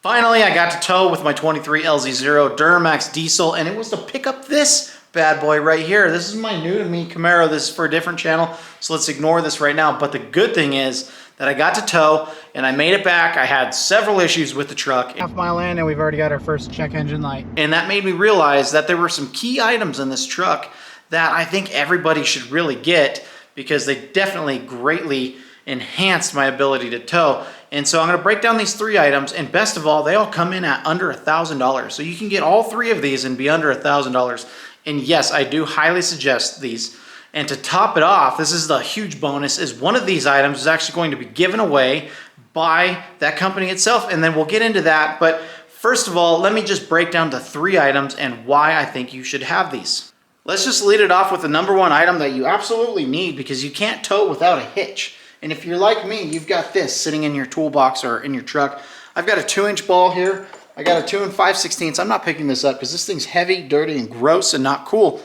Finally, I got to tow with my 23 LZ0 Duramax diesel, and it was to pick up this bad boy right here. This is my new to me Camaro. This is for a different channel, so let's ignore this right now. But the good thing is that I got to tow and I made it back. I had several issues with the truck. Half mile in and we've already got our first check engine light. And that made me realize that there were some key items in this truck that I think everybody should really get, because they definitely greatly enhanced my ability to tow. And so I'm gonna break down these 3 items, and best of all, they all come in at under $1,000. So you can get all 3 of these and be under $1,000. And yes, I do highly suggest these. And to top it off, this is the huge bonus, is one of these items is actually going to be given away by that company itself, and then we'll get into that. But first of all, let me just break down the 3 items and why I think you should have these. Let's just lead it off with the number 1 item that you absolutely need, because you can't tow without a hitch. And if you're like me, you've got this sitting in your toolbox or in your truck. I've got a 2-inch ball here. I got a 2 5/16. I'm not picking this up because this thing's heavy, dirty, and gross and not cool.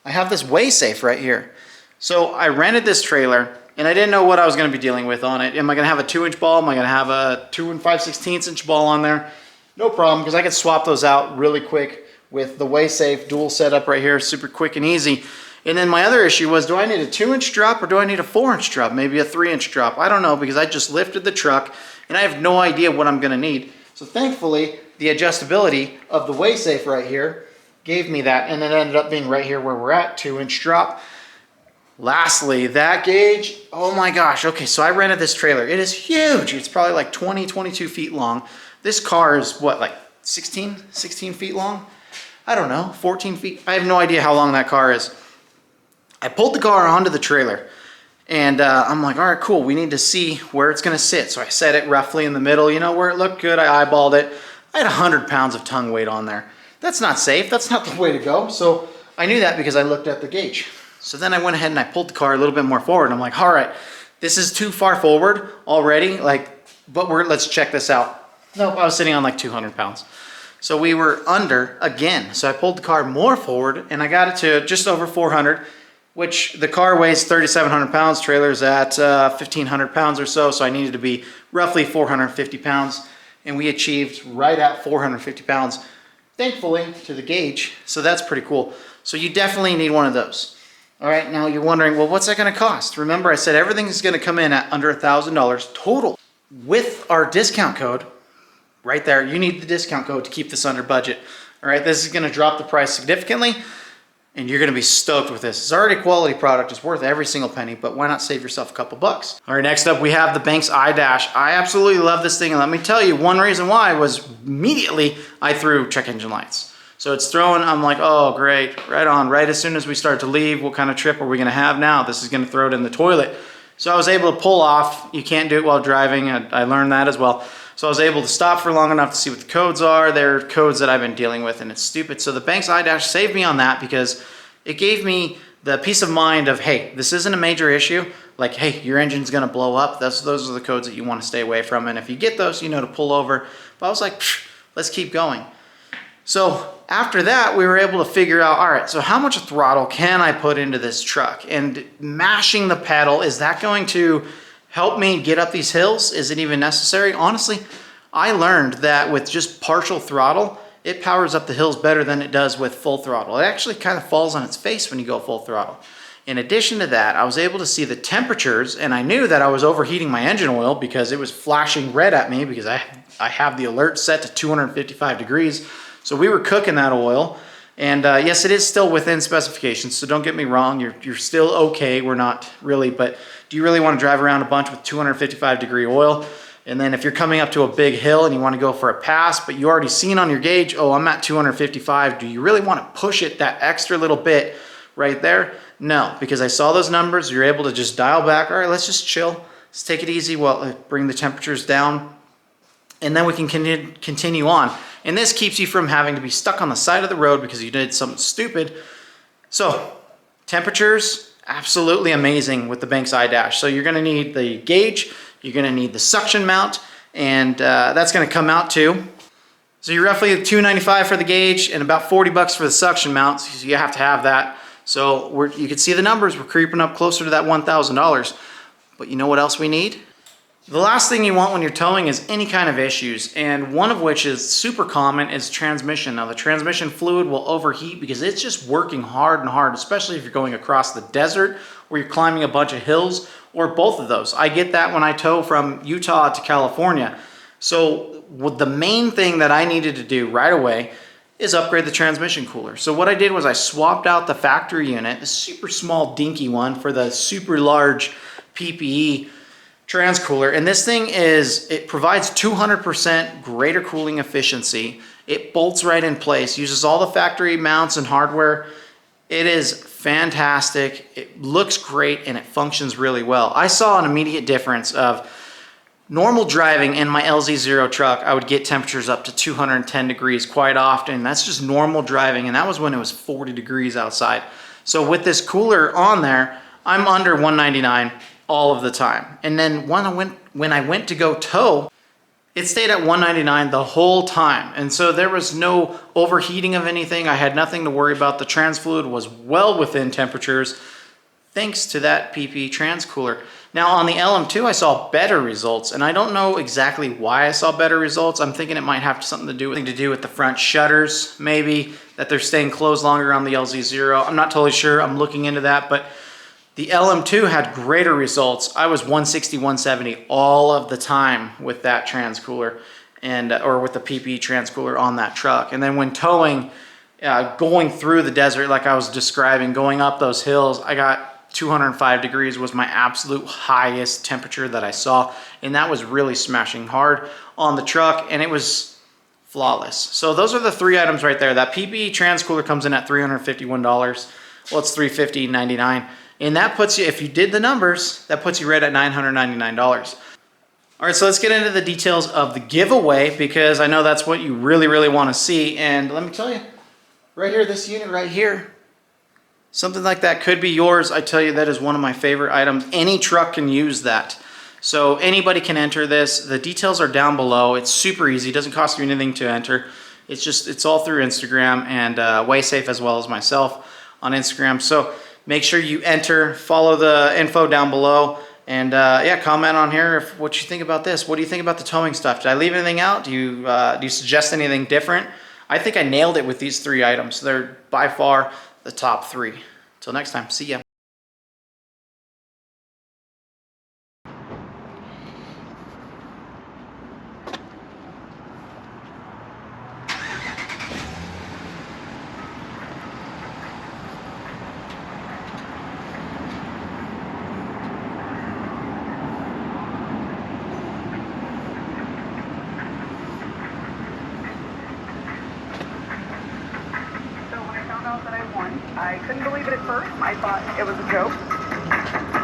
I have this way safe right here. So I rented this trailer and I didn't know what I was going to be dealing with on it. Am I going to have a 2-inch ball? Am I going to have a 2 5/16 inch ball on there? No problem, because I could swap those out really quick with the way safe dual setup right here, super quick and easy. And then my other issue was, do I need a 2-inch drop or do I need a 4-inch drop? Maybe a 3-inch drop. I don't know, because I just lifted the truck and I have no idea what I'm going to need. So thankfully, the adjustability of the way safe right here gave me that, and it ended up being right here where we're at, 2-inch drop. Lastly, that gauge, oh my gosh. Okay, so I rented this trailer. It is huge. It's probably like 20, 22 feet long. This car is what, like 16 feet long? I don't know, 14 feet. I have no idea how long that car is. I pulled the car onto the trailer and I'm like, all right, cool. We need to see where it's gonna sit. So I set it roughly in the middle, you know, where it looked good. I eyeballed it. I had 100 pounds of tongue weight on there. That's not safe. That's not the way to go. So I knew that because I looked at the gauge. So then I went ahead and I pulled the car a little bit more forward. I'm like, all right, this is too far forward already. But let's check this out. Nope, I was sitting on like 200 pounds. So we were under again. So I pulled the car more forward and I got it to just over 400, which the car weighs 3,700 pounds, trailer's at 1,500 pounds or so. So I needed to be roughly 450 pounds. And we achieved right at 450 pounds, thankfully, to the gauge. So that's pretty cool. So you definitely need one of those. All right, now you're wondering, well, what's that gonna cost? Remember, I said everything is gonna come in at under $1,000 total. With our discount code, right there, you need the discount code to keep this under budget. All right, this is gonna drop the price significantly, and you're gonna be stoked with this. It's already a quality product, it's worth every single penny, but why not save yourself a couple bucks? All right, next up we have the Banks iDash. I absolutely love this thing, and let me tell you, one reason why was immediately I threw check engine lights. So it's throwing, I'm like, oh great, right on. Right as soon as we start to leave, what kind of trip are we gonna have now? This is gonna throw it in the toilet. So I was able to pull off. You can't do it while driving, I learned that as well. So I was able to stop for long enough to see what the codes are. They're codes that I've been dealing with, and it's stupid. So the Banks iDash saved me on that, because it gave me the peace of mind of, hey, this isn't a major issue. Like, hey, your engine's gonna blow up. Those are the codes that you wanna stay away from. And if you get those, you know to pull over. But I was like, let's keep going. So after that, we were able to figure out, all right, so how much throttle can I put into this truck? And mashing the pedal, is that going to help me get up these hills? Is it even necessary? Honestly, I learned that with just partial throttle, it powers up the hills better than it does with full throttle. It actually kind of falls on its face when you go full throttle. In addition to that, I was able to see the temperatures, and I knew that I was overheating my engine oil because it was flashing red at me, because I have the alert set to 255 degrees. So we were cooking that oil, and yes, it is still within specifications, so don't get me wrong, you're still okay. We're not really, but do you really want to drive around a bunch with 255 degree oil? And then if you're coming up to a big hill and you want to go for a pass, but you already seen on your gauge, oh, I'm at 255, do you really want to push it that extra little bit right there? No, because I saw those numbers, you're able to just dial back. All right, let's just chill, let's take it easy while bring the temperatures down, and then we can continue on. And this keeps you from having to be stuck on the side of the road because you did something stupid. So temperatures, absolutely amazing with the Banks iDash. So you're gonna need the gauge, you're gonna need the suction mount, and that's gonna come out too. So you're roughly at $295 for the gauge and about 40 bucks for the suction mount, so you have to have that. So you can see the numbers, we're creeping up closer to that $1,000. But you know what else we need? The last thing you want when you're towing is any kind of issues, and one of which is super common is transmission. Now the transmission fluid will overheat because it's just working hard and hard, especially if you're going across the desert or you're climbing a bunch of hills, or both of those. I get that when I tow from Utah to California. So the main thing that I needed to do right away is upgrade the transmission cooler. So what I did was I swapped out the factory unit, a super small dinky one, for the super large PPE trans cooler. And this thing it provides 200% greater cooling efficiency. It bolts right in place, uses all the factory mounts and hardware. It is fantastic. It looks great and it functions really well. I saw an immediate difference of normal driving in my LZ0 truck. I would get temperatures up to 210 degrees quite often. That's just normal driving, and that was when it was 40 degrees outside. So with this cooler on there, I'm under 199 all of the time. And then when I went to go tow, it stayed at 199 the whole time. And so there was no overheating of anything. I had nothing to worry about. The trans fluid was well within temperatures thanks to that PP trans cooler. Now on the LM2, I saw better results, and I don't know exactly why I saw better results. I'm thinking it might have something to do with the front shutters, maybe, that they're staying closed longer on the LZ0. I'm not totally sure. I'm looking into that, but the LM2 had greater results. I was 160, 170 all of the time with that trans cooler, or with the PP trans cooler on that truck. And then when towing, going through the desert like I was describing, going up those hills, I got 205 degrees was my absolute highest temperature that I saw, and that was really smashing hard on the truck, and it was flawless. So those are the three items right there. That PPE trans cooler comes in at $351. Well, it's $350.99, and that puts you, if you did the numbers, that puts you right at $999. All right, so let's get into the details of the giveaway, because I know that's what you really, really want to see. And let me tell you, right here, this unit right here, something like that could be yours. I tell you, that is one of my favorite items. Any truck can use that. So anybody can enter this. The details are down below. It's super easy. It doesn't cost you anything to enter. It's all through Instagram, and WaySafe as well as myself on Instagram. So make sure you enter, follow the info down below, and yeah, comment on here what you think about this. What do you think about the towing stuff? Did I leave anything out? Do you suggest anything different? I think I nailed it with these three items. They're by far the top three. Till next time, see ya. That I won. I couldn't believe it at first. I thought it was a joke.